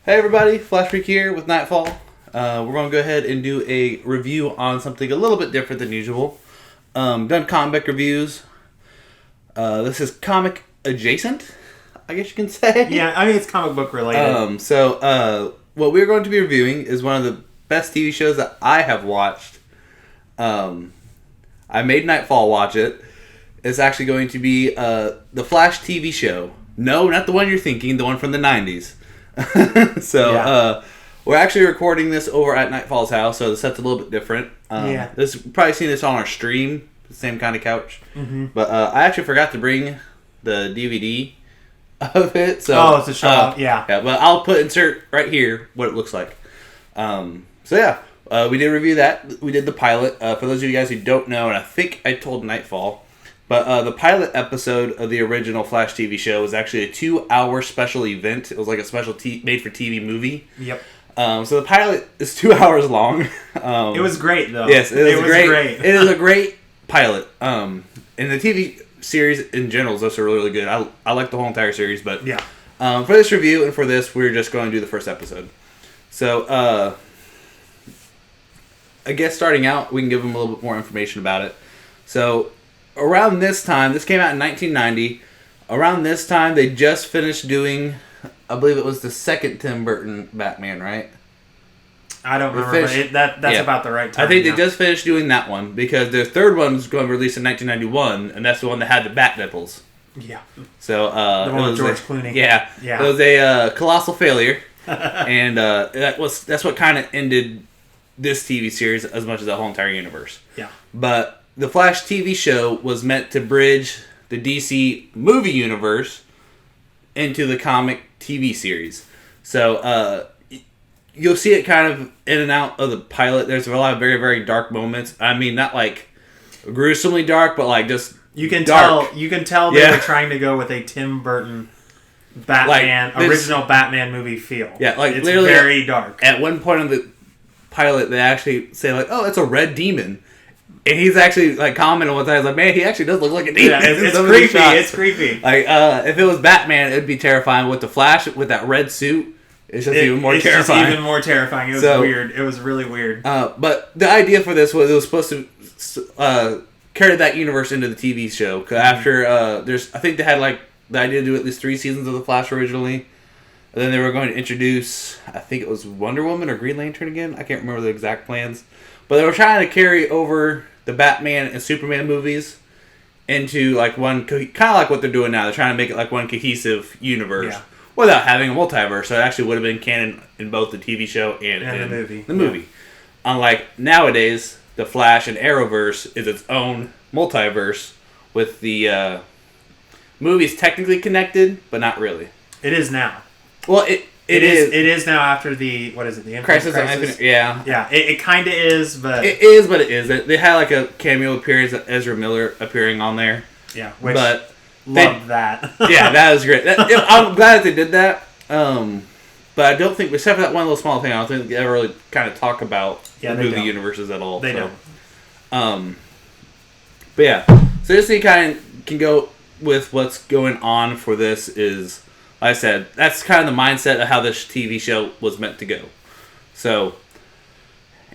Hey everybody, Flash Freak here with Nightfall. We're going to go ahead and do a review on something a little bit different than usual. Done comic reviews. This is comic adjacent, I guess you can say. Yeah, I mean it's comic book related. What we're going to be reviewing is one of the best TV shows that I have watched. I made Nightfall watch it. It's actually going to be the Flash TV show. No, not the one you're thinking, the one from the 90s. We're actually recording this over at Nightfall's house, so the set's a little bit different. You've probably seen this on our stream, the same kind of couch. Mm-hmm. But I actually forgot to bring the DVD of it. So, it's a show. Yeah, but I'll insert right here what it looks like. We did review that. We did the pilot. For those of you guys who don't know, and I think I told Nightfall, but the pilot episode of the original Flash TV show was actually a 2-hour special event. It was like a special made-for-TV movie. Yep. So the pilot is 2 hours long. It was great, though. Yes, it was great. It is a great pilot. And the TV series in general is also really, really good. I like the whole entire series, but yeah. For this review and for this, we're just going to do the first episode. So, I guess starting out, we can give them a little bit more information about it. So, around this time, this came out in 1990. Around this time, they just finished doing, I believe it was the second Tim Burton Batman, right? I don't remember. That's about the right time. I think they just finished doing that one because their third one was going to release in 1991, and that's the one that had the bat nipples. Yeah. So the one with George Clooney. Yeah. It was a colossal failure, and that's what kind of ended this TV series as much as the whole entire universe. Yeah. But the Flash TV show was meant to bridge the DC movie universe into the comic TV series. So, you'll see it kind of in and out of the pilot. There's a lot of very, very dark moments. I mean, not like gruesomely dark, but like just dark. You can tell they were trying to go with a Tim Burton Batman, original Batman movie feel. Yeah, like it's literally very dark. At one point in the pilot, they actually say like, "Oh, it's a red demon." And he's actually like commenting one time. He's like, "Man, he actually does look like a demon." Yeah, it's creepy. It's creepy. Like, if it was Batman, it'd be terrifying. With the Flash, with that red suit, it's just even more terrifying. It's just even more terrifying. It was weird. It was really weird. But the idea for this was it was supposed to carry that universe into the TV show. Cause after I think they had like the idea to do at least 3 seasons of the Flash originally, and then they were going to introduce, I think it was Wonder Woman or Green Lantern again. I can't remember the exact plans, but they were trying to carry over the Batman and Superman movies into like one, kind of like what they're doing now. They're trying to make it like one cohesive universe without having a multiverse. So it actually would have been canon in both the TV show and in the movie. Yeah. Unlike nowadays, the Flash and Arrowverse is its own multiverse with the movies technically connected, but not really. It is now. Well, it is. It is now after the, what is it? The Infinite Crisis on Infinite. Yeah. Yeah, it kind of is, but... It is, but it isn't. They had like a cameo appearance of Ezra Miller appearing on there. Yeah, loved that. Yeah, that was great. I'm glad that they did that. But I don't think, except for that one little small thing, I don't think they ever really kind of talk about the movie universes at all. They don't. But yeah, so this thing kind of can go with what's going on for this is... Like I said, that's kind of the mindset of how this TV show was meant to go. So,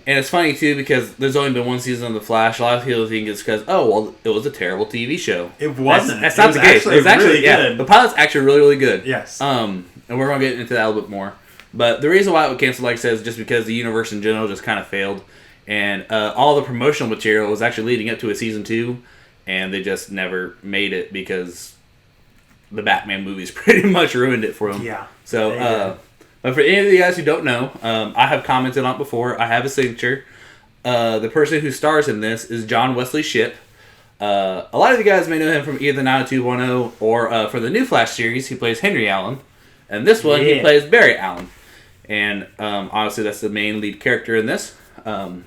and it's funny too because there's only been 1 season of The Flash. A lot of people think it's because, it was a terrible TV show. It wasn't. That's not the case. It was actually good. The pilot's actually really, really good. Yes. And we're going to get into that a little bit more. But the reason why it was canceled, like I said, is just because the universe in general just kind of failed. And all the promotional material was actually leading up to a season 2. And they just never made it because... the Batman movies pretty much ruined it for them. Yeah. So, but for any of you guys who don't know, I have commented on it before. I have a signature. The person who stars in this is John Wesley Shipp. A lot of you guys may know him from either 90210 or for the new Flash series, he plays Henry Allen. And this one, he plays Barry Allen. And honestly, that's the main lead character in this. I'll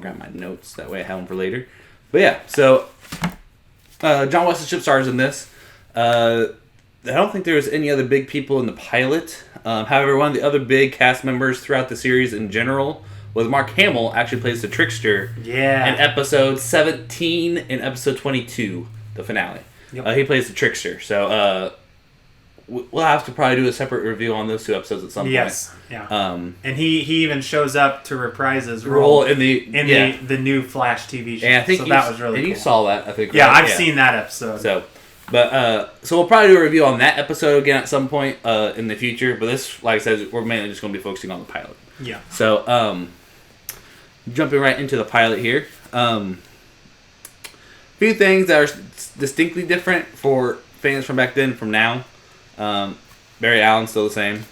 grab my notes, that way I have them for later. But yeah, so John Wesley Shipp stars in this. I don't think there was any other big people in the pilot. However, one of the other big cast members throughout the series in general was Mark Hamill, actually plays the Trickster in episode 17 and episode 22, the finale. Yep. He plays the Trickster. So we'll have to probably do a separate review on those 2 episodes at some point. Yes, yeah. And he even shows up to reprise his role role in the new Flash TV show. And I think so that was really cool. You saw that, I think. Yeah, right? I've seen that episode. So we'll probably do a review on that episode again at some point in the future. But this, like I said, we're mainly just going to be focusing on the pilot. Yeah. So jumping right into the pilot here. Few things that are distinctly different for fans from back then and from now. Barry Allen's still the same.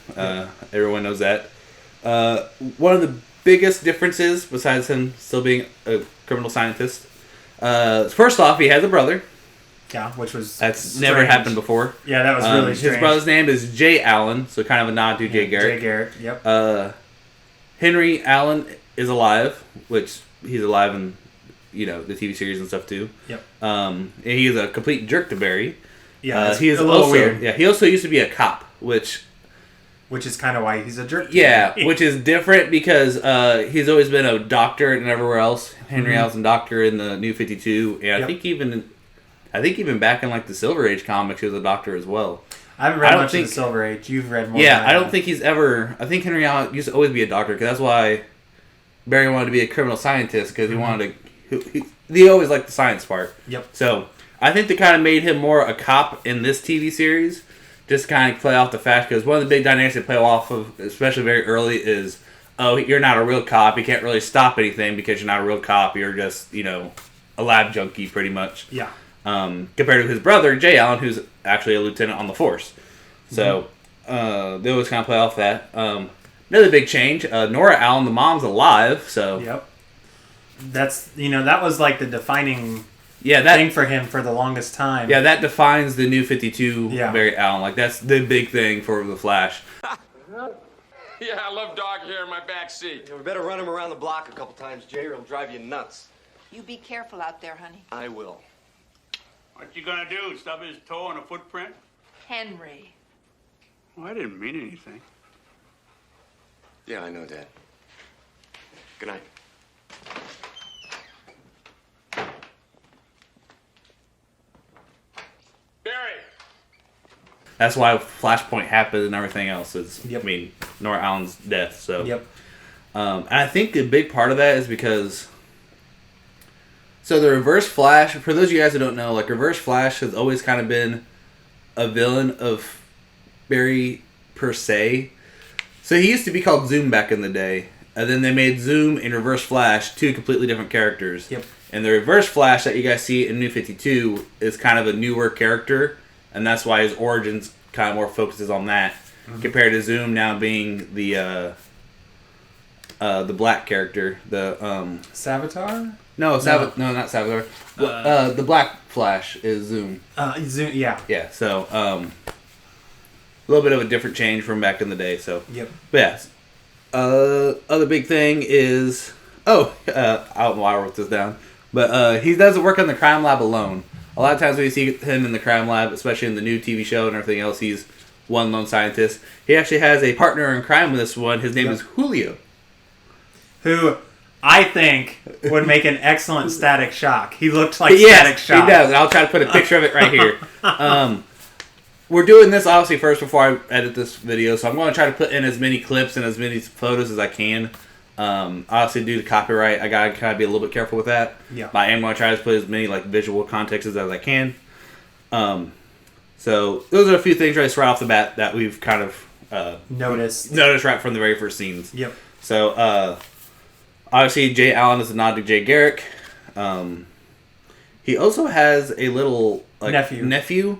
Everyone knows that. One of the biggest differences, besides him still being a criminal scientist, first off, he has a brother. Yeah, that's strange. Never happened before. Yeah, that was really strange. His brother's name is Jay Allen, so kind of a nod to Jay Garrick. Jay Garrick, yep. Henry Allen is alive, which he's alive in the TV series and stuff too. Yep. And he is a complete jerk to Barry. Yeah, he is a little weird. Yeah, he also used to be a cop, which is kind of why he's a jerk. Yeah, which is different because he's always been a doctor and everywhere else. Henry Allen's a doctor in the New 52, and I think even back in like the Silver Age comics, he was a doctor as well. I haven't read much of the Silver Age. You've read more. Yeah, I don't think he's ever. I think Henry Allen used to always be a doctor because that's why Barry wanted to be a criminal scientist because he wanted to. He always liked the science part. Yep. So I think they kind of made him more a cop in this TV series, just kind of play off the fact because one of the big dynamics they play off of, especially very early, is you're not a real cop. You can't really stop anything because you're not a real cop. You're just a lab junkie pretty much. Yeah. Compared to his brother Jay Allen, who's actually a lieutenant on the force. So they always kind of play off that. Another big change: Nora Allen, the mom's alive. So yep. That's that was like the defining that thing for him for the longest time. Yeah, that defines the New 52 Barry Allen. Like that's the big thing for the Flash. Yeah, I love dog hair in my back seat. Yeah, we better run him around the block a couple times, Jay, or he'll drive you nuts. You be careful out there, honey. I will. What you gonna do? Stub his toe on a footprint? Henry. Well, I didn't mean anything. Yeah, I know, Dad. Good night. Barry! That's why Flashpoint happened and everything else is, Nora Allen's death. So, and I think the big part of that is because, so the Reverse Flash, for those of you guys who don't know, like Reverse Flash has always kind of been a villain of Barry per se. So he used to be called Zoom back in the day, and then they made Zoom and Reverse Flash 2 completely different characters. Yep. And the Reverse Flash that you guys see in New 52 is kind of a newer character, and that's why his origins kind of more focuses on that, compared to Zoom now being the black character, the Savitar? No, no, not Savitar. The Black Flash is Zoom. Zoom, yeah. Yeah, so a little bit of a different change from back in the day. So yep. But yes, other big thing is I don't know why I wrote this down, but he doesn't work on the crime lab alone. A lot of times when you see him in the crime lab, especially in the new TV show and everything else, he's one lone scientist. He actually has a partner in crime with this one. His name is Julio, who I think would make an excellent Static Shock. He looks like Static Shock. He does, and I'll try to put a picture of it right here. We're doing this obviously first before I edit this video, so I'm going to try to put in as many clips and as many photos as I can. Obviously, due to copyright, I gotta kind of be a little bit careful with that. Yeah. But I am going to try to put as many like visual contexts as I can. So those are a few things right off the bat that we've kind of noticed right from the very first scenes. Yep. So obviously, Jay Allen is a nod to Jay Garrick. He also has a little nephew.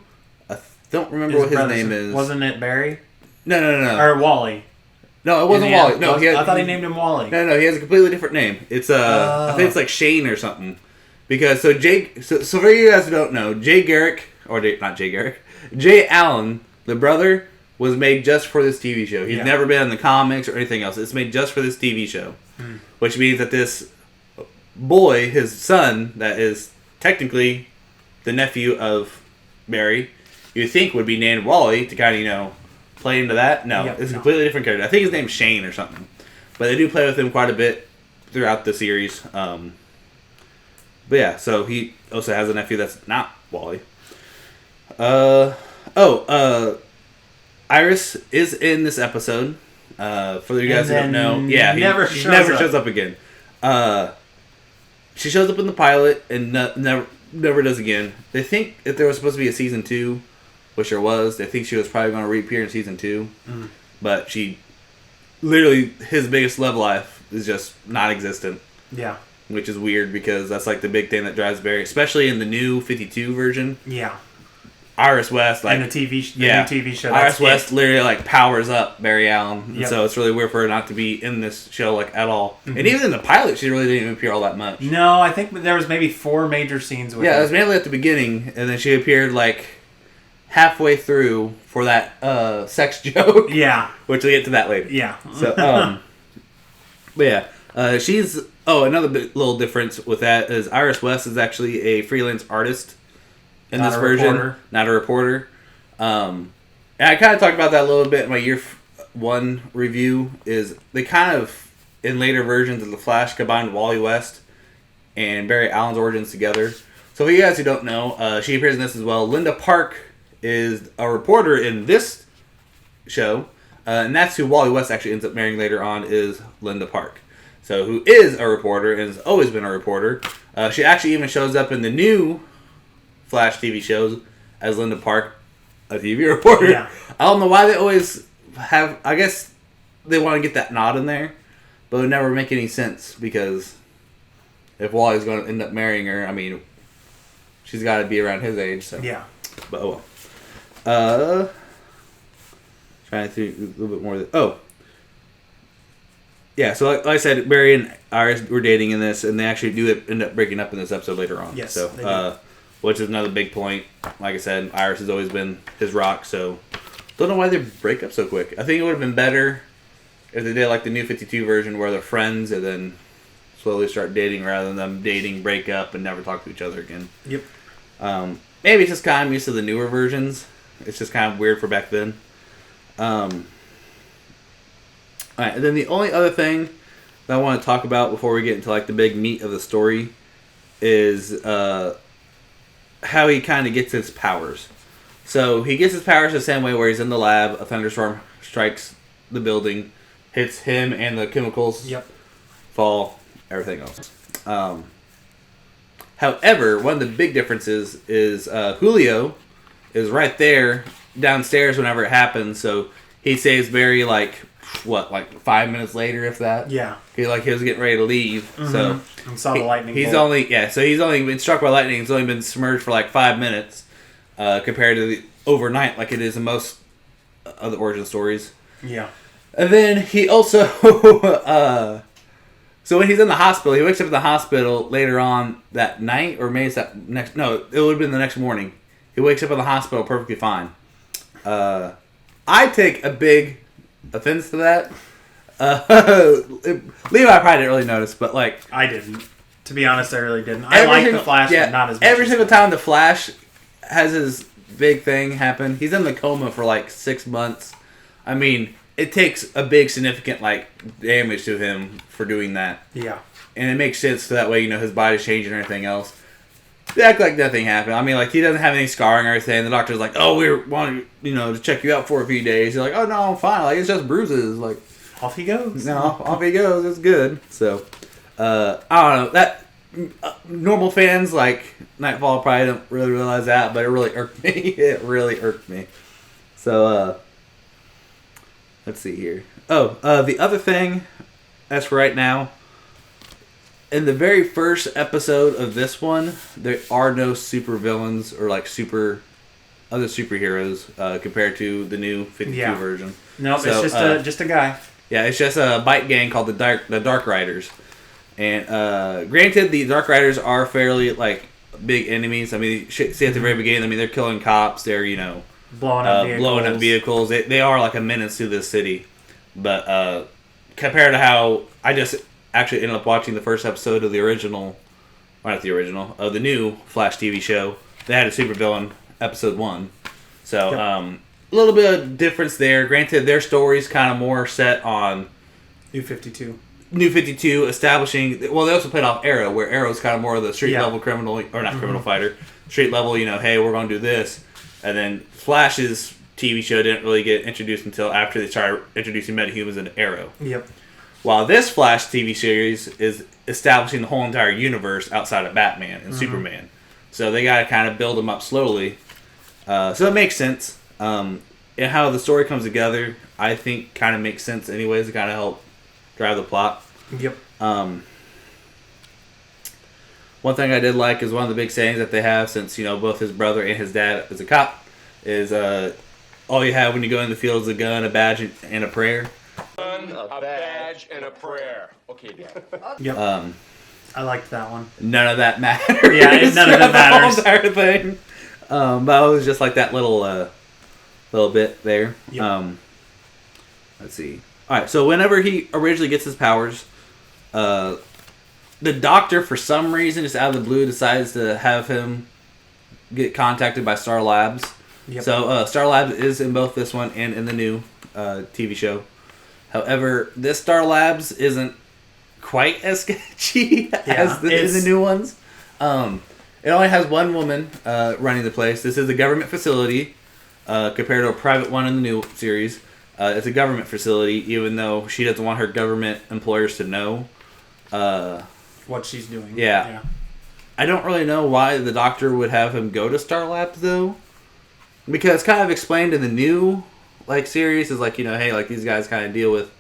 I don't remember what his name is. Wasn't it Barry? No. Or Wally. No, it wasn't Wally. No, I thought he named him Wally. No, he has a completely different name. It's I think it's like Shane or something. Because so for you guys who don't know, Jay Allen, the brother, was made just for this TV show. He's never been in the comics or anything else. It's made just for this TV show. Which means that this boy, his son, that is technically the nephew of Barry, you think would be named Wally to kind of, play into that. No, it's a completely different character. I think his name's Shane or something. But they do play with him quite a bit throughout the series. But yeah, so he also has a nephew that's not Wally. Iris is in this episode. For you guys who don't know, yeah, she never shows up again. She shows up in the pilot and never does again. They think if there was supposed to be a season 2, which there was, they think she was probably going to reappear in season 2, but she literally his biggest love life is just non-existent. Yeah, which is weird because that's like the big thing that drives Barry, especially in the new 52 version. Yeah. Iris West, like in the new TV show, Iris West literally like powers up Barry Allen, and so it's really weird for her not to be in this show like at all. Mm-hmm. And even in the pilot, she really didn't even appear all that much. No, I think there was maybe 4 major scenes with her. It was mainly at the beginning, and then she appeared like halfway through for that sex joke. Yeah, which we'll get to that later. Yeah. So, but yeah, she's another little difference with that is Iris West is actually a freelance artist. In this version, not a reporter. And I kind of talked about that a little bit in my year 1 review. Is they kind of, in later versions of The Flash, combined Wally West and Barry Allen's origins together. So for you guys who don't know, she appears in this as well. Linda Park is a reporter in this show. And that's who Wally West actually ends up marrying later on, is Linda Park. So who is a reporter and has always been a reporter. She actually even shows up in the new Flash TV shows as Linda Park, a TV reporter. Yeah. I don't know why they always have. I guess they want to get that nod in there, but it would never make any sense because if Wally's going to end up marrying her, I mean, she's got to be around his age. So yeah, but oh well. Trying to think a little bit more. Yeah. So like I said, Barry and Iris were dating in this, and they actually do end up breaking up in this episode later on. Yes. So which is another big point. Like I said, Iris has always been his rock, so don't know why they break up so quick. I think it would have been better if they did like the new 52 version where they're friends and then slowly start dating rather than them dating, break up, and never talk to each other again. Yep. Maybe it's just kind of used to the newer versions. It's just kind of weird for back then. Alright, and then the only other thing that I want to talk about before we get into like the big meat of the story is how he kind of gets his powers. So he gets his powers the same way where he's in the lab, a thunderstorm strikes the building, hits him and the chemicals, fall, everything else. However, one of the big differences is Julio is right there downstairs whenever it happens, so he saves Barry like 5 minutes later, if that. Yeah. He was getting ready to leave, so and saw the lightning. He's only been struck by lightning. He's only been submerged for like 5 minutes, compared to the overnight, like it is in most other origin stories. Yeah. And then he also, so when he's in the hospital, he wakes up in the hospital later on that night, or maybe it's that next. No, it would have been the next morning. He wakes up in the hospital perfectly fine. I take a big offense to that. Levi probably didn't really notice, but like I didn't. To be honest, I really didn't. I like the Flash, but not as much. Every single time the Flash has his big thing happen, he's in the coma for like 6 months. I mean, it takes a big significant like damage to him for doing that. Yeah, and it makes sense so that way his body's changing and everything else. They act like nothing happened. I mean, like, he doesn't have any scarring or anything. The doctor's like, oh, we want to check you out for a few days. He's like, oh, no, I'm fine. Like, it's just bruises. Like, off he goes. No, off he goes. It's good. So, I don't know. That normal fans, like, Nightfall probably don't really realize that, but it really irked me. It really irked me. So, let's see here. The other thing, as for right now, in the very first episode of this one, there are no super villains or like other superheroes compared to the new 52 version. No, so, it's just a guy. Yeah, it's just a bike gang called the Dark Riders. And granted, the Dark Riders are fairly like big enemies. I mean, see at the very beginning, I mean they're killing cops. They're blowing up vehicles. They are like a menace to this city. But compared to how I just actually ended up watching the first episode of the new Flash TV show. They had a supervillain episode 1. So, a little bit of difference there. Granted, their story's kind of more set on New 52. New 52 establishing... Well, they also played off Arrow, where Arrow's kind of more of the street-level criminal... Or not criminal fighter. Street-level, hey, we're going to do this. And then Flash's TV show didn't really get introduced until after they started introducing metahumans into Arrow. Yep. While this Flash TV series is establishing the whole entire universe outside of Batman and Superman. So they got to kind of build them up slowly. So it makes sense. And how the story comes together, I think, kind of makes sense anyways to kind of help drive the plot. Yep. One thing I did like is one of the big sayings that they have, since both his brother and his dad is a cop, is all you have when you go in the field is a gun, a badge, and a prayer. A badge and a prayer. Okay, Dad. Yep. I liked that one. None of that matters. Yeah, none of it matters. The whole entire thing. But it was just like that little bit there. Yep. Let's see. All right, so whenever he originally gets his powers, the Doctor, for some reason, just out of the blue, decides to have him get contacted by Star Labs. Yep. So Star Labs is in both this one and in the new TV show. However, this Star Labs isn't quite as sketchy as the new ones. It only has one woman running the place. This is a government facility compared to a private one in the new series. It's a government facility, even though she doesn't want her government employers to know what she's doing. Yeah. I don't really know why the Doctor would have him go to Star Labs, though. Because it's kind of explained in the new series, is hey, these guys kind of deal with,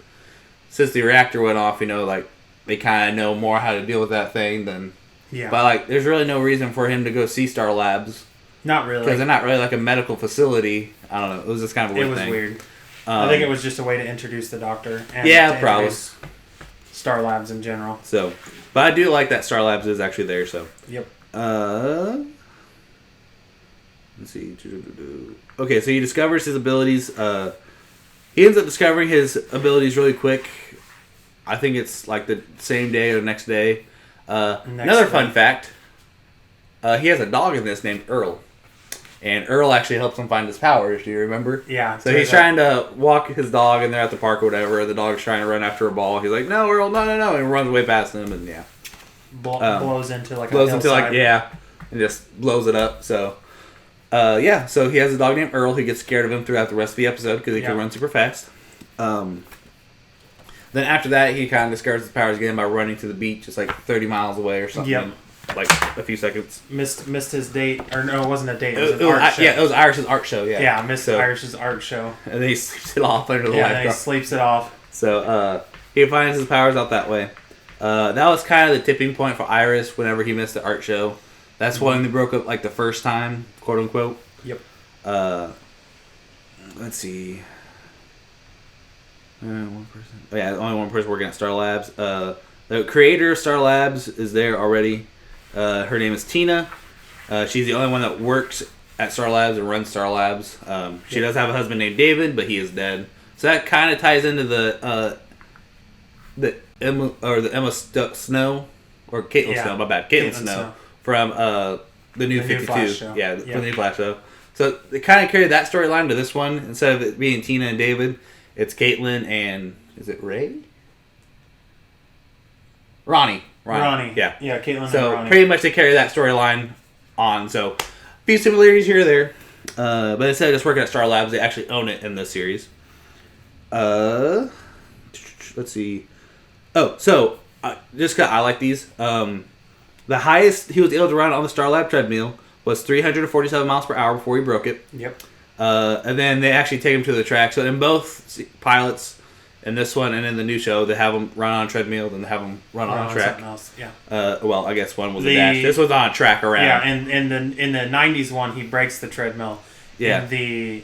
since the reactor went off, they kind of know more how to deal with that thing than. Yeah. But there's really no reason for him to go see Star Labs. Not really. Because they're not really a medical facility. I don't know. It was just kind of a weird thing. It was weird. I think it was just a way to introduce the Doctor. And yeah, probably. Star Labs in general. So, but I do like that Star Labs is actually there. So. Yep. Let's see. Okay, so he discovers his abilities. He ends up discovering his abilities really quick. I think it's the same day or the next day. Another fun fact. He has a dog in this named Earl. And Earl actually helps him find his powers. Do you remember? Yeah. So he's trying to walk his dog, and they're at the park or whatever. The dog's trying to run after a ball. He's like, "No, Earl, no!" And he runs way past him, and yeah, blows into a hillside. and just blows it up. So, so he has a dog named Earl. He gets scared of him throughout the rest of the episode because he can run super fast. Then after that, he kind of discovers his powers again by running to the beach, just 30 miles away or something. Yep. A few seconds. Missed his date, or no, it wasn't a date. It was an art show. Yeah, it was Irish's art show. Yeah. Yeah, missed Irish's art show. And then he sleeps it off under the lifeguard. lifeguard. Yeah, he sleeps it off. So he finds his powers out that way. That was kind of the tipping point for Iris whenever he missed the art show. That's when they broke up the first time, quote unquote. Yep. Let's see. One person. Oh, yeah, only one person working at Star Labs. The creator of Star Labs is there already. Her name is Tina. She's the only one that works at Star Labs and runs Star Labs. She does have a husband named David, but he is dead. So that kind of ties into the Emma Snow, or Caitlin Snow. My bad, Caitlin Snow from the new 52. Flash show. Yeah, from the new Flash show. So they kind of carried that storyline to this one. Instead of it being Tina and David, it's Caitlin and is it Ray? Ronnie. Yeah. Yeah, Caitlin and So Ronnie. pretty much they carry that storyline on. So a few similarities here or there. But instead of just working at Star Labs, they actually own it in this series. Let's see. Oh, so I like these. The highest he was able to run on the Star Lab treadmill was 347 miles per hour before he broke it. Yep. And then they actually take him to the track. So in both pilots, in this one and in the new show, they have him run on a treadmill, then they have him run on a track. Yeah. Well, I guess one was a dash. This was on a track around. Yeah, and in the 90s one, he breaks the treadmill. Yeah. In the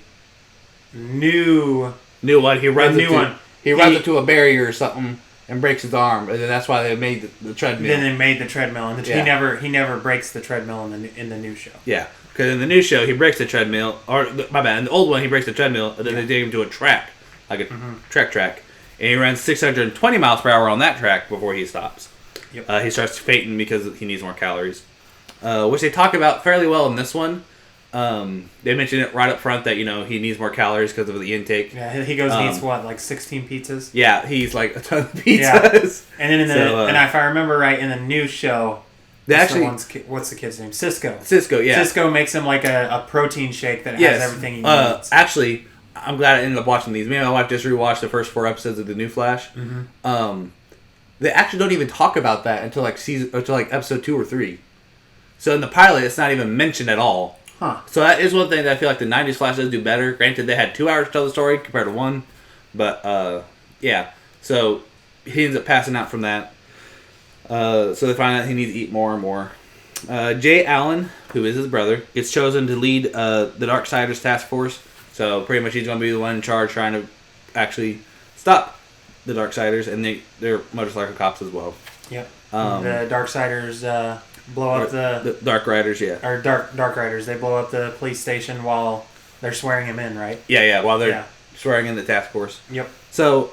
new one, he runs into a barrier or something and breaks his arm, and then that's why they made the treadmill. Then they made the treadmill, and he never breaks the treadmill in the new show. Yeah, because in the new show he breaks the treadmill, my bad. In the old one he breaks the treadmill, and then they take him to a track, like a track, and he runs 620 miles per hour on that track before he stops. Yep. He starts fainting because he needs more calories, which they talk about fairly well in this one. They mentioned it right up front that he needs more calories because of the intake. Yeah, he goes and eats like 16 pizzas. Yeah, he's like a ton of pizzas. Yeah. And then and if I remember right, in the new show, What's the kid's name? Cisco. Cisco, yeah. Cisco makes him like a protein shake that has everything he needs. Actually, I'm glad I ended up watching these. Me and my wife just rewatched the first 4 episodes of the new Flash. They actually don't even talk about that until episode 2 or 3. So in the pilot, it's not even mentioned at all. Huh. So that is one thing that I feel like the 90s Flash does do better. Granted, they had 2 hours to tell the story compared to 1. But, yeah. So he ends up passing out from that. So they find out he needs to eat more and more. Jay Allen, who is his brother, gets chosen to lead the Darksiders task force. So pretty much he's going to be the one in charge trying to actually stop the Darksiders. And they're motorcycle cops as well. Yep. The Darksiders blow up the Dark Riders, yeah. Or Dark Riders. They blow up the police station while they're swearing him in, right? Yeah, while they're swearing in the task force. Yep. So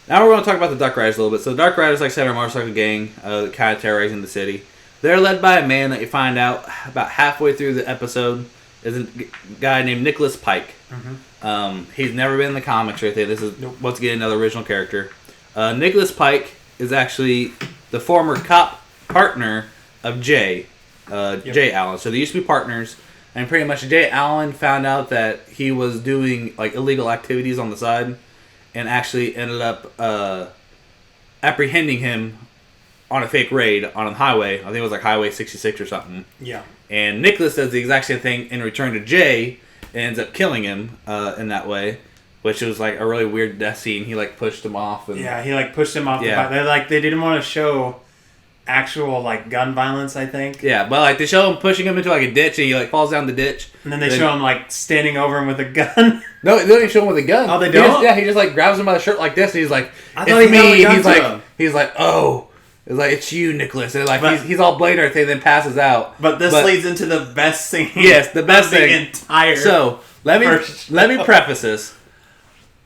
now we're going to talk about the Dark Riders a little bit. So the Dark Riders, like I said, are a motorcycle gang kind of terrorizing the city. They're led by a man that you find out about halfway through the episode is a guy named Nicholas Pike. He's never been in the comics or anything. This is once again another original character. Nicholas Pike is actually the former cop partner of Jay Allen. So they used to be partners, and pretty much Jay Allen found out that he was doing like illegal activities on the side, and actually ended up apprehending him on a fake raid on a highway. I think it was like Highway 66 or something. Yeah. And Nicholas does the exact same thing in return to Jay, and ends up killing him in that way, which was like a really weird death scene. He like pushed him off. And, he like pushed him off the bike. They didn't want to show actual like gun violence, I think. Yeah, but like they show him pushing him into like a ditch, and he like falls down the ditch. And then they show him like standing over him with a gun. No, they don't even show him with a gun. Oh, they don't? He just like grabs him by the shirt like this, and he's like, I thought he held a gun he's like, oh, it's like it's you, Nicholas, and like he's all blamed and everything, then passes out. But this leads into the best scene. Yes, the best thing. The entire. So let me preface this.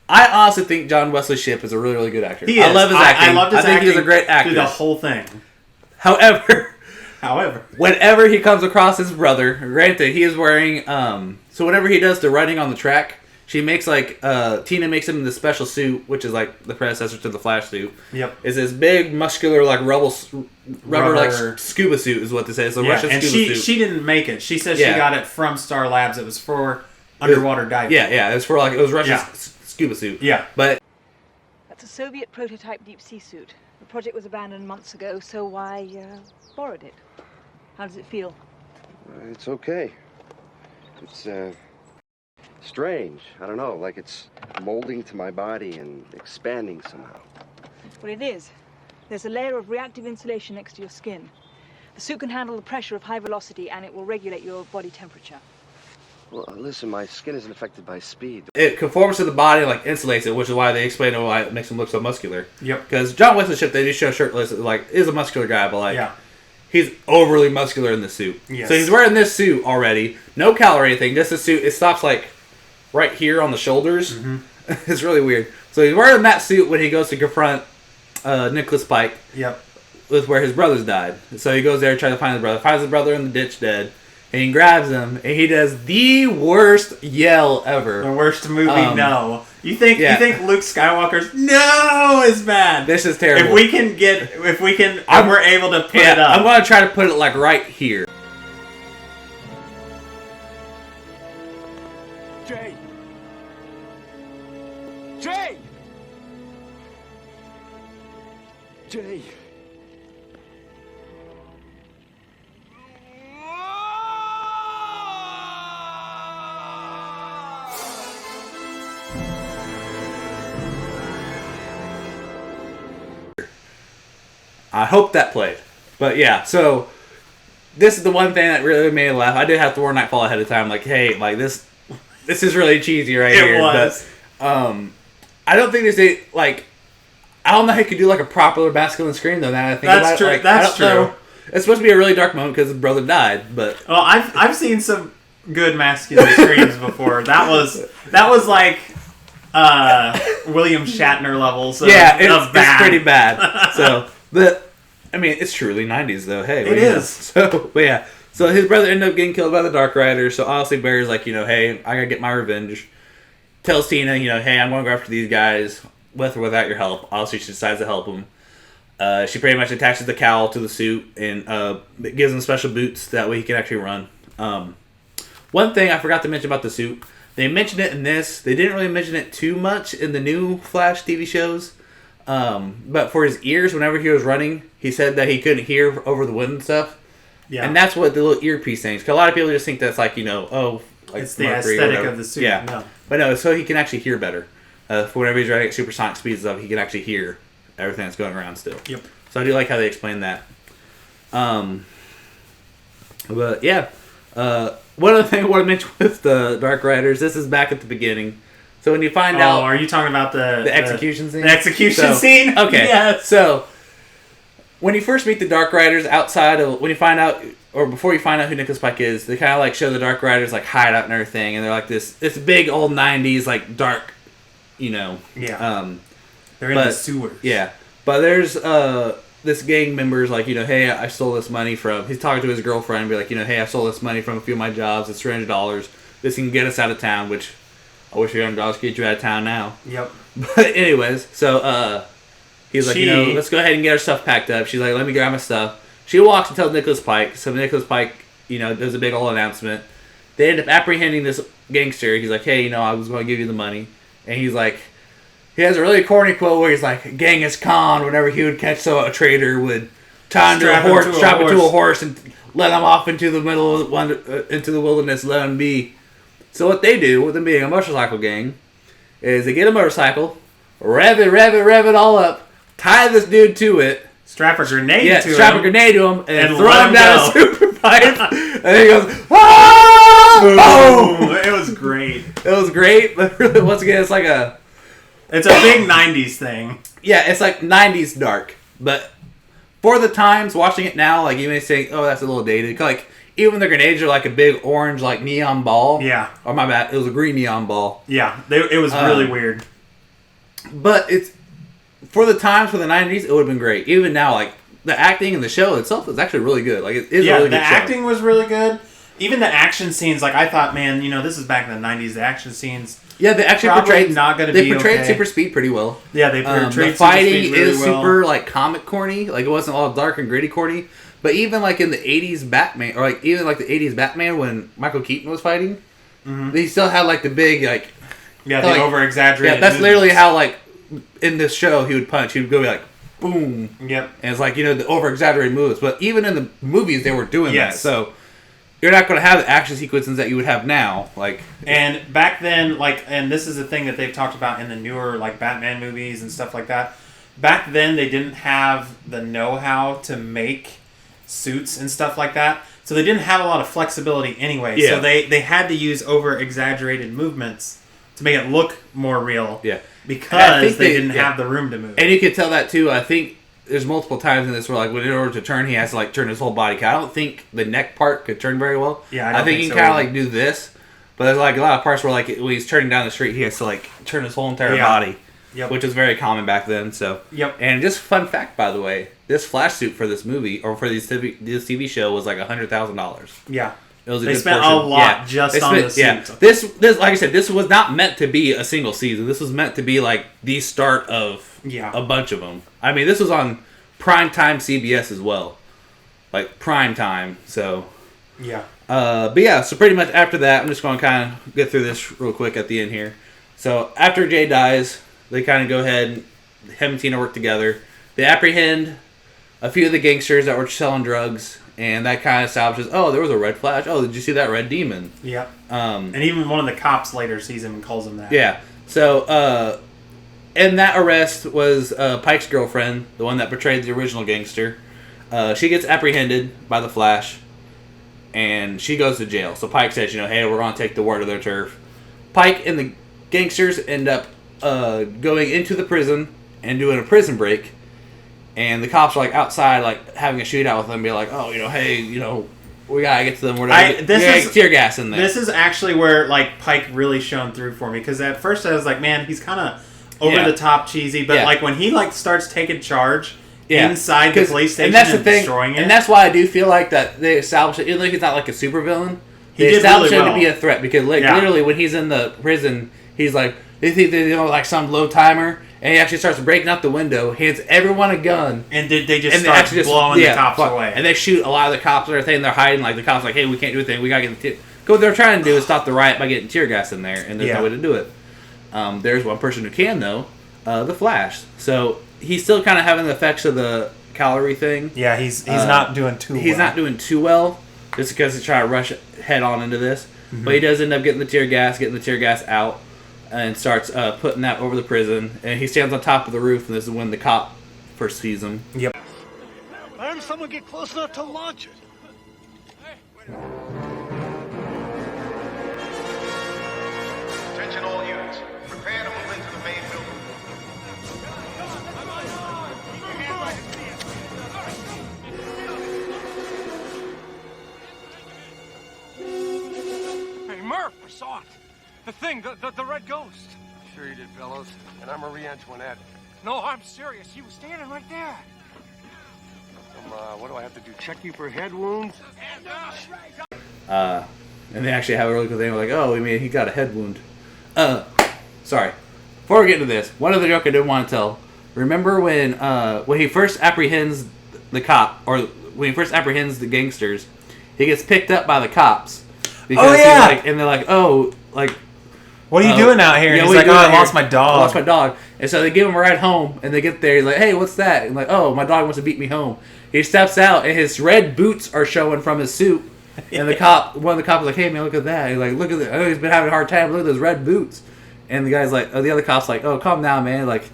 I honestly think John Wesley Shipp is a really, really good actor. He is. I love his acting. I loved his acting. He's a great actor through the whole thing. However, whenever he comes across his brother, granted he is wearing so whenever he does the running on the track, she makes like Tina makes him the special suit, which is like the predecessor to the Flash suit. Yep. It's this big muscular like rubber like scuba suit is what they say. It's a Russian scuba suit. She didn't make it. She said she got it from Star Labs. It was for underwater diving. Yeah, it was for like it was Russian scuba suit. Yeah. But That's a Soviet prototype deep sea suit. The project was abandoned months ago, so I borrowed it. How does it feel? It's okay. It's strange. I don't know, like it's molding to my body and expanding somehow. Well, it is. There's a layer of reactive insulation next to your skin. The suit can handle the pressure of high velocity, and it will regulate your body temperature. Well, listen, my skin isn't affected by speed. It conforms to the body and like insulates it, which is why they explain why it makes him look so muscular. Yep. Because John Wesley Shipp, they just show shirtless, like is a muscular guy, but like he's overly muscular in the suit. Yes. So he's wearing this suit already, no collar or anything, just a suit. It stops like right here on the shoulders. It's really weird. So he's wearing that suit when he goes to confront Nicholas Pike. Yep. With where his brothers died. So he goes there to try to find his brother. Finds his brother in the ditch dead. And he grabs him, and he does the worst yell ever. The worst movie, no. You think Luke Skywalker's no is bad? This is terrible. If we're able to put it up. I'm gonna try to put it like right here. Jay! Jay! Jay! I hope that played. But yeah, so this is the one thing that really made me laugh. I did have to warn Nightfall ahead of time, like, hey, like this is really cheesy right here. It was. But I don't think there's I don't know how you could do like a proper masculine scream though. Now I think that's true. Like, that's true. Know. It's supposed to be a really dark moment because his brother died. But I've seen some good masculine screams before. That was like William Shatner levels. It's pretty bad. So. I mean, it's truly 90s, though. Hey, it is. So, but yeah. So his brother ended up getting killed by the Dark Riders. So honestly, Barry's like, hey, I gotta get my revenge. Tells Tina, hey, I'm going to go after these guys with or without your help. Obviously, she decides to help him. She pretty much attaches the cowl to the suit and gives him special boots. That way he can actually run. One thing I forgot to mention about the suit. They mentioned it in this. They didn't really mention it too much in the new Flash TV shows. But for his ears, whenever he was running, he said that he couldn't hear over the wind and stuff. Yeah. And that's what the little earpiece thing is. Because a lot of people just think that's like, like it's the aesthetic of the suit. Yeah. No. But no, so he can actually hear better. For whenever he's running at supersonic speeds and stuff, he can actually hear everything that's going around still. Yep. So I do like how they explain that. But yeah. One other thing I want to mention with the Dark Riders, this is back at the beginning. So when you find out... Oh, are you talking about the execution scene? The execution scene? Okay. Yes. So, when you first meet the Dark Riders outside of... When you find out... Or before you find out who Nicholas Pike is, they kind of like show the Dark Riders like hideout and everything. And they're like this big old 90s like dark, Yeah. They're in the sewers. Yeah. But there's this gang member's like, hey, I stole this money from... He's talking to his girlfriend and be like, hey, I stole this money from a few of my jobs. It's $300. This can get us out of town, which... I wish $300 could get you out of town now. Yep. But anyways, so he's like, let's go ahead and get our stuff packed up. She's like, let me grab my stuff. She walks and tells Nicholas Pike. So Nicholas Pike, does a big old announcement. They end up apprehending this gangster. He's like, hey, I was going to give you the money. And he's like, he has a really corny quote where he's like, Genghis Khan, whenever he would catch a trader, would tie him to a horse, strap him to a horse, and let him off into the middle of into the wilderness, let him be. So what they do, with them being a motorcycle gang, is they get a motorcycle, rev it all up, tie this dude to it. Strap a grenade to him. Strap a grenade to him, and throw him down a super pipe. And then he goes, ah! Boom! It was great. It was great, but really, once again, it's like It's a big 90s thing. Yeah, it's like 90s dark. But for the times, watching it now, like you may say, oh, that's a little dated. Like, even the grenades are like a big orange, like neon ball. Yeah. Or my bad, it was a green neon ball. Yeah, it was really weird. But it's for the times for the 90s, it would have been great. Even now, like the acting in the show itself is actually really good. Like it is a really good show. The acting was really good. Even the action scenes, like I thought, man, this is back in the 90s. The action scenes, they actually portrayed not going to be. They portrayed super speed pretty well. Yeah, they portrayed the fighting super speed really is super like comic corny. Like it wasn't all dark and gritty corny. But even like in the 80s Batman, or like even like the 80s Batman when Michael Keaton was fighting, they still had like the big like the over exaggerated. Yeah, that's literally how like in this show he would punch. He would go like boom. Yep. And it's like the over exaggerated moves. But even in the movies they were doing that. So you're not going to have the action sequences that you would have now. Like and back then, and this is the thing that they've talked about in the newer like Batman movies and stuff like that. Back then they didn't have the know-how to make suits and stuff like that, so they didn't have a lot of flexibility anyway. So they had to use over exaggerated movements to make it look more real. Yeah, because they didn't have the room to move. And you could tell that too. I think there's multiple times in this where like when in order to turn, he has to like turn his whole body. I don't think the neck part could turn very well. Yeah, I think he can kind of like do this, but there's like a lot of parts where like when he's turning down the street, he has to like turn his whole entire body. Yep. Which was very common back then. So, And just fun fact, by the way, this Flash suit for this movie or for this TV show was like $100,000. Yeah, it was. They spent a lot just on the suit. Yeah. This, like I said, this was not meant to be a single season. This was meant to be like the start of a bunch of them. I mean, this was on primetime CBS as well, like prime time. So, but yeah. So pretty much after that, I'm just going to kind of get through this real quick at the end here. So after Jay dies, they kind of go ahead and him and Tina work together. They apprehend a few of the gangsters that were selling drugs, and that kind of establishes, oh, there was a red flash. Oh, did you see that red demon? Yeah. And even one of the cops later sees him and calls him that. Yeah. So, in that arrest was Pike's girlfriend, the one that portrayed the original gangster. She gets apprehended by the Flash, and she goes to jail. So Pike says, hey, we're going to take the war to their turf. Pike and the gangsters end up going into the prison and doing a prison break, and the cops are like outside, like having a shootout with them, be like, "Oh, hey, we gotta get to them. We're get tear gas in there." This is actually where like Pike really shone through for me, because at first I was like, "Man, he's kind of over the top cheesy," but like when he like starts taking charge inside the police station and destroying it, and that's why I do feel like that they established it. Even though he's not like a supervillain, they established him to be a threat because literally when he's in the prison, he's like. They think they're like some low timer, And he actually starts breaking out the window, hands everyone a gun. And they just start blowing the cops away. And they shoot a lot of the cops and everything. They're hiding. Like, the cops are like, hey, we can't do anything. We got to get the what they're trying to do is stop the riot by getting tear gas in there. And there's no way to do it. There's one person who can, though. The Flash. So he's still kind of having the effects of the calorie thing. Yeah, he's not doing too well. He's not doing too well just because he's trying to rush head on into this. Mm-hmm. But he does end up getting the tear gas out. And starts putting that over the prison. And he stands on top of the roof, and this is when the cop first sees him. Yep. Why did someone get close enough to launch it? Attention all units. Prepare to move into the main building. Hey, Murph, I saw it. The thing, the red ghost. Sure you did, fellows. And I'm Marie Antoinette. No, I'm serious. He was standing right there. What do I have to do? Check you for head wounds? And they actually have a really cool thing. Like, oh, he got a head wound. Sorry. Before we get into this, one other joke I didn't want to tell. Remember when he first apprehends the cop, or when he first apprehends the gangsters, he gets picked up by the cops. Because and they're like, oh, like, what are you doing out here? And he's like, oh, I lost my dog. I lost my dog. And so they give him a ride home, and they get there. He's like, hey, what's that? And like, oh, my dog wants to beat me home. He steps out, and his red boots are showing from his suit. And one of the cops is like, hey, man, look at that. He's like, look at that. I know he's been having a hard time. Look at those red boots. And the guy's like, the other cop's like, oh, calm down, man. Like,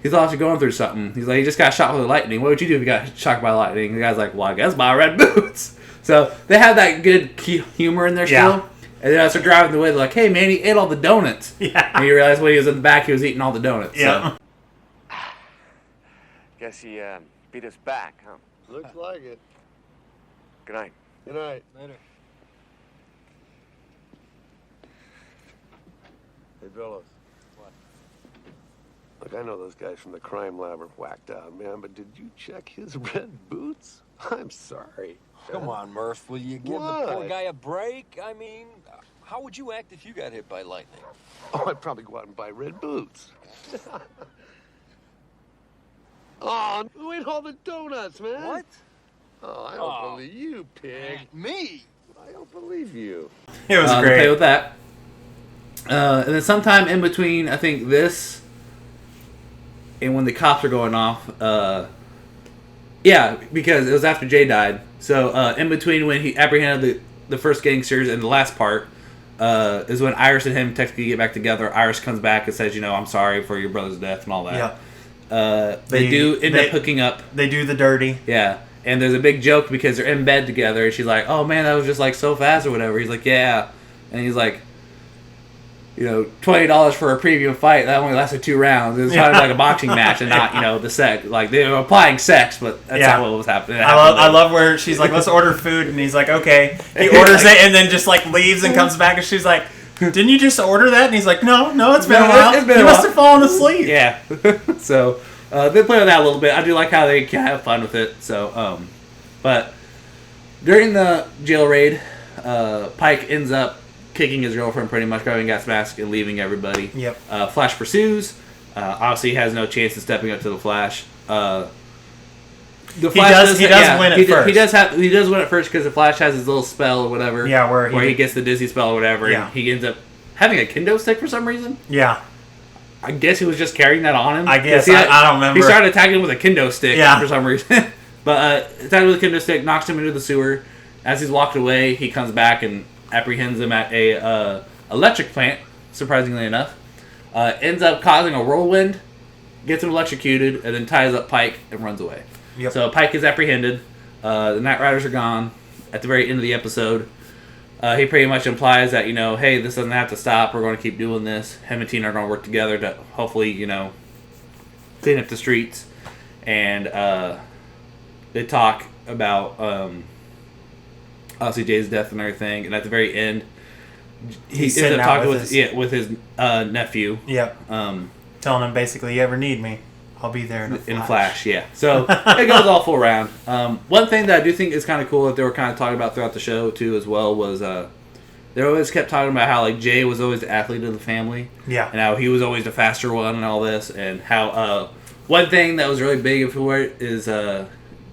he's obviously going through something. He's like, he just got shot with lightning. What would you do if you got shot by lightning? And the guy's like, well, I guess my red boots. So they have that good humor in there still. And then as they're driving the way, they're like, hey, man, he ate all the donuts. Yeah. And you realize when he was in the back, he was eating all the donuts. Yeah. So. Guess he beat us back, huh? Looks like it. Good night. Good night. Later. Hey, fellas. What? Look, I know those guys from the crime lab are whacked out, man, but did you check his red boots? I'm sorry. Come on, Murph. Will you give the poor guy a break? I mean, how would you act if you got hit by lightning? Oh, I'd probably go out and buy red boots. Oh, who ate all the donuts, man? What? Oh, I don't believe you, pig. Me? I don't believe you. It was They great. play with that. And then sometime in between, I think this and when the cops are going off, because it was after Jay died. So in between when he apprehended the first gangsters and the last part is when Iris and him technically get back together. Iris comes back and says, I'm sorry for your brother's death and all that. Yeah. They do end up hooking up. They do the dirty. Yeah. And there's a big joke because they're in bed together. And she's like, oh, man, that was just like so fast or whatever. He's like, yeah. And he's like, $20 for a premium fight. That only lasted 2 rounds. It was kind of like a boxing match and not, the sex. Like, they were applying sex, but that's not what was happening. I love where she's like, let's order food. And he's like, okay. He orders it and then just like leaves and comes back. And she's like, didn't you just order that? And he's like, no, it's been a while. He must have fallen asleep. Yeah. So they play with that a little bit. I do like how they can have fun with it. So, but during the jail raid, Pike ends up kicking his girlfriend pretty much, grabbing gas mask and leaving everybody. Yep. Flash pursues. Obviously, he has no chance of stepping up to the Flash. The Flash he does win at first. He does win at first because the Flash has his little spell or whatever. Yeah, where he gets the dizzy spell or whatever. Yeah. And he ends up having a kendo stick for some reason. Yeah. I guess he was just carrying that on him. I guess. I don't remember. He started attacking him with a kendo stick for some reason. But attacking with a kendo stick, knocks him into the sewer. As he's walked away, he comes back and apprehends him at a electric plant, surprisingly enough. Ends up causing a whirlwind, gets him electrocuted, and then ties up Pike and runs away. Yep. So Pike is apprehended. The Night Riders are gone. At the very end of the episode, he pretty much implies that, hey, this doesn't have to stop. We're going to keep doing this. Him and Tina are going to work together to hopefully, clean up the streets. And they talk about obviously Jay's death and everything. And at the very end, he ends up talking with his nephew. Yep. Telling him basically, you ever need me, I'll be there in a Flash. In a Flash, yeah. So it goes all full round. One thing that I do think is kind of cool that they were kind of talking about throughout the show too, as well, was they always kept talking about how like Jay was always the athlete of the family. Yeah. And how he was always the faster one and all this, and how one thing that was really big for it is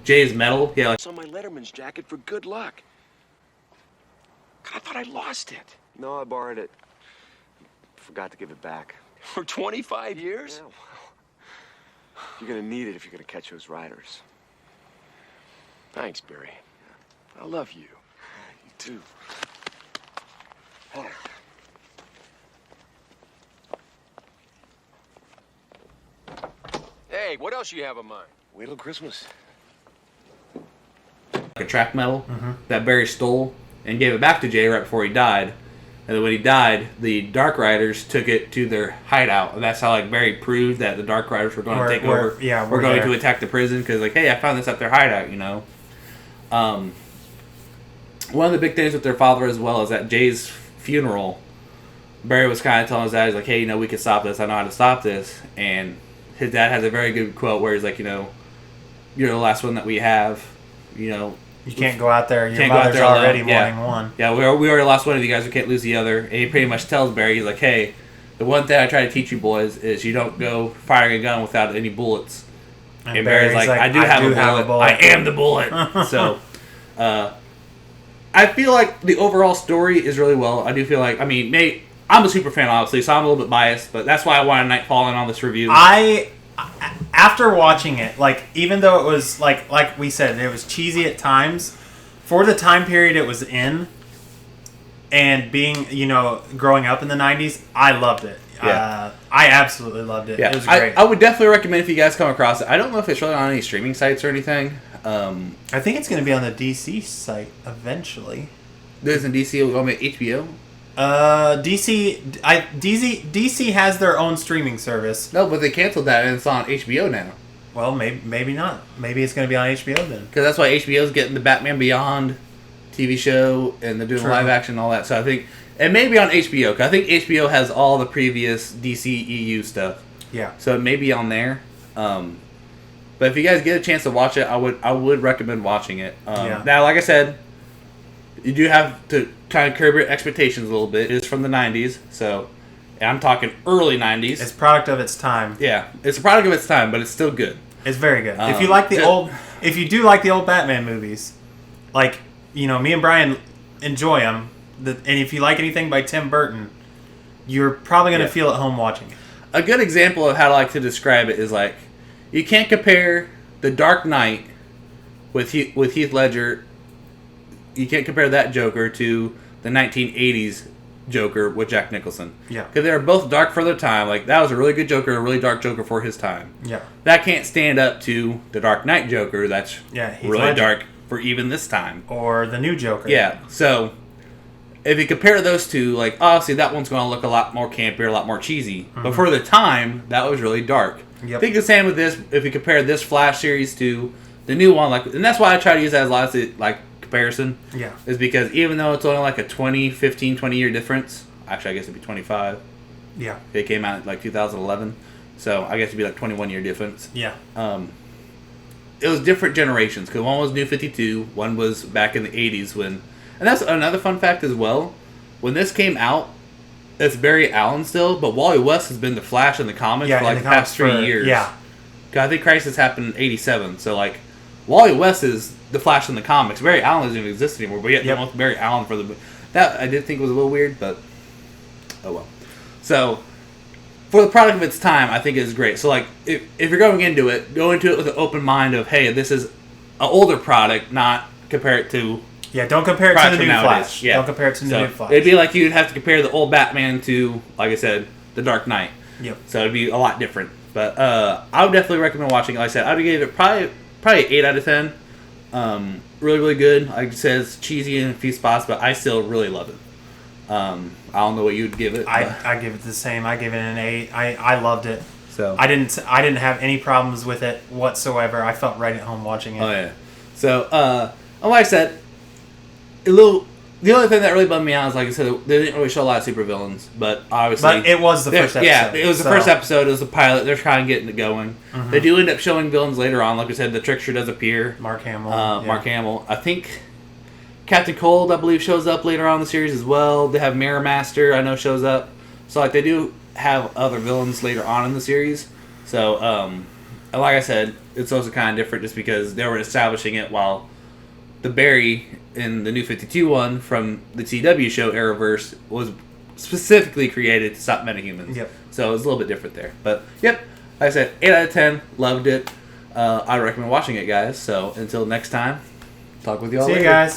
Jay's medal. Yeah, like It's on my Letterman's jacket for good luck. God, I thought I lost it. No, I borrowed it. Forgot to give it back. For 25 years? Yeah, well, you're gonna need it if you're gonna catch those riders. Thanks, Barry. I love you. You too. Hey, what else you have in mind? Wait till Christmas. a track medal that Barry stole and gave it back to Jay right before he died. And then when he died, the Dark Riders took it to their hideout, and that's how like Barry proved that the Dark Riders were going to take over. Yeah, we're going to attack the prison because like, hey, I found this at their hideout, you know. One of the big things with their father as well is at Jay's funeral, Barry was kind of telling his dad, he's like, hey, you know, we can stop this. I know how to stop this. And his dad has a very good quote where he's like, you know, you're the last one that we have, you know. You can't go out there. Your mother's already mourning one. Yeah, we already lost one of you guys. We can't lose the other. And he pretty much tells Barry, he's like, hey, the one thing I try to teach you boys is you don't go firing a gun without any bullets. And Barry's like, I do have a bullet. I am the bullet. So, I feel like the overall story is really well. I do feel like, I mean, I'm a super fan, obviously, so I'm a little bit biased, but that's why I wanted Nightfall in on this review. After watching it, like, even though it was, like we said, it was cheesy at times, for the time period it was in, and being, you know, growing up in the 90s, I loved it. Yeah. I absolutely loved it. Yeah. It was great. I would definitely recommend if you guys come across it. I don't know if it's really on any streaming sites or anything. I think it's going to be on the DC site eventually. Isn't DC going to be HBO? DC has their own streaming service. No, but they canceled that and it's on HBO now. Well, maybe not. Maybe it's going to be on HBO then. Because that's why HBO's getting the Batman Beyond TV show and they're doing live action and all that. So I think it may be on HBO because I think HBO has all the previous DC EU stuff. Yeah. So it may be on there. But if you guys get a chance to watch it, I would recommend watching it. Now, like I said, you do have to kind of curb your expectations a little bit. It is from the 90s, so I'm talking early 90s. It's a product of its time. Yeah, it's a product of its time, but it's still good. It's very good. If you like if you do like the old Batman movies, like, you know, me and Brian enjoy them, and if you like anything by Tim Burton, you're probably going to feel at home watching it. A good example of how I like to describe it is like, you can't compare The Dark Knight with Heath Ledger. You can't compare that Joker to the 1980s Joker with Jack Nicholson. Yeah. Because they were both dark for their time. Like, that was a really good Joker, a really dark Joker for his time. Yeah. That can't stand up to the Dark Knight Joker that's Heath really Ledger. dark for even this time. Or the new Joker. Yeah. So, if you compare those two, like, obviously that one's going to look a lot more campy, a lot more cheesy. Mm-hmm. But for the time, that was really dark. Yep. I think the same with this, if you compare this Flash series to the new one, like, and that's why I try to use that as lots of, like, comparison. Yeah. Is because even though it's only like a 20 year difference, actually I guess it'd be 25. Yeah. It came out in like 2011. So I guess it'd be like 21 year difference. Yeah. It was different generations, because one was New 52, one was back in the 80s when, and that's another fun fact as well, when this came out, it's Barry Allen still, but Wally West has been the Flash in the comics for like the past 3 years. Yeah. Because I think Crisis happened in 87, so like, Wally West is the Flash in the comics. Barry Allen doesn't even exist anymore, but yet they want Barry Allen for the... That I did think was a little weird, but oh well. So, for the product of its time, I think it is great. So like, if you're going into it with an open mind of, hey, this is an older product, not compare it to... Yeah, don't compare it to the new Flash. Yeah. Don't compare it to the new Flash. It'd be like you'd have to compare the old Batman to, like I said, the Dark Knight. Yep. So it'd be a lot different. But I would definitely recommend watching it. Like I said, I would give it probably 8 out of 10. Really, really good. Like I said, it's cheesy in a few spots, but I still really love it. I don't know what you'd give it. I give it the same. I give it an 8. I loved it. So I didn't have any problems with it whatsoever. I felt right at home watching it. Oh yeah. So like I said, the only thing that really bummed me out is, like I said, they didn't really show a lot of supervillains, but obviously... But it was the first episode. Yeah, it was the first episode. It was the pilot. They're trying to get it going. Mm-hmm. They do end up showing villains later on. Like I said, the Trickster does appear. Mark Hamill. Mark Hamill. I think Captain Cold, I believe, shows up later on in the series as well. They have Mirror Master, I know, shows up. So, like, they do have other villains later on in the series. So, like I said, it's also kind of different just because they were establishing it while the Barry in the New 52 one from the CW show Arrowverse was specifically created to stop metahumans. Yep. So, it's a little bit different there. But, yep, like I said, 8 out of 10, loved it. I recommend watching it, guys. So, until next time, talk with you all later. See you guys.